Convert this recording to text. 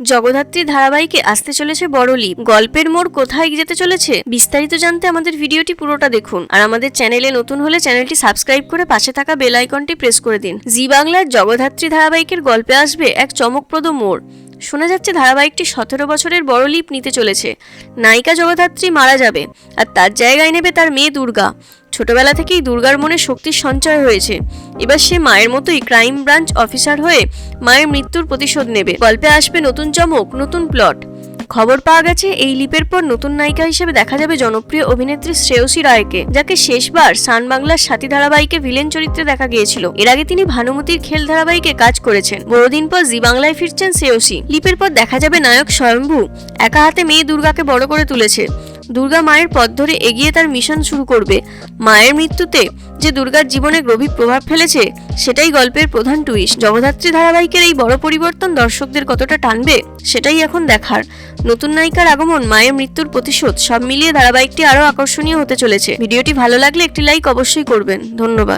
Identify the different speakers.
Speaker 1: জগদ্ধাত্রী ধারাবাহিকে আসতে চলেছে বড় লিপ। গল্পের মোড় কোথায় যেতে চলেছে বিস্তারিত জানতে আমাদের ভিডিওটি পুরোটা দেখুন। আর আমাদের চ্যানেলে নতুন হলে চ্যানেলটি সাবস্ক্রাইব করে পাশে থাকা বেল আইকনটি প্রেস করে দিন। জি বাংলার জগদ্ধাত্রী ধারাবাহিকের গল্পে আসবে এক চমকপ্রদ মোড়। শোনা যাচ্ছে ধারাবাহিকটি 17 বছরের বড় লিপ নিতে চলেছে। নায়িকা জগদ্ধাত্রী মারা যাবে আর তার জায়গায় নেবে তার মেয়ে দুর্গা। ছোটবেলা থেকেই দুর্গার মনে শক্তির সঞ্চয় হয়েছে। এবার সে মায়ের মতোই ক্রাইম ব্রাঞ্চ অফিসার হয়ে মায়ের মৃত্যুর প্রতিশোধ নেবে। গল্পে আসবে নতুন চমক, নতুন প্লট। খবর পাওয়া গেছে এই লিপের পর নতুন নায়িকা হিসেবে দেখা যাবে জনপ্রিয় অভিনেত্রী শ্রেয়সী রায়কে, যাকে শেষবার সান বাংলার সাথী ধারাবাহিকে ভিলেন চরিত্রে দেখা গিয়েছিল। এর আগে তিনি ভানুমতির খেল ধারাবাহিকে কাজ করেছেন। বহুদিন পর জি বাংলায় ফিরছেন শ্রেয়সী। লিপের পর দেখা যাবে নায়ক স্বয়ম্ভু একা হাতে মেয়ে দুর্গাকে বড় করে তুলেছে। দুর্গা মায়ের পথ ধরে এগিয়ে তার মিশন শুরু করবে। মায়ের মৃত্যুতে যে দুর্গার জীবনে গভীর প্রভাব ফেলেছে সেটাই গল্পের প্রধান টুইস্ট। জগদ্ধাত্রী ধারাবাহিকের এই বড় পরিবর্তন দর্শকদের কতটা টানবে সেটাই এখন দেখার। নতুন নায়িকার আগমন, মায়ের মৃত্যুর প্রতিশোধ, সব মিলিয়ে ধারাবাহিকটি আরো আকর্ষণীয় হতে চলেছে। ভিডিওটি ভালো লাগলে একটি লাইক অবশ্যই করবেন। ধন্যবাদ।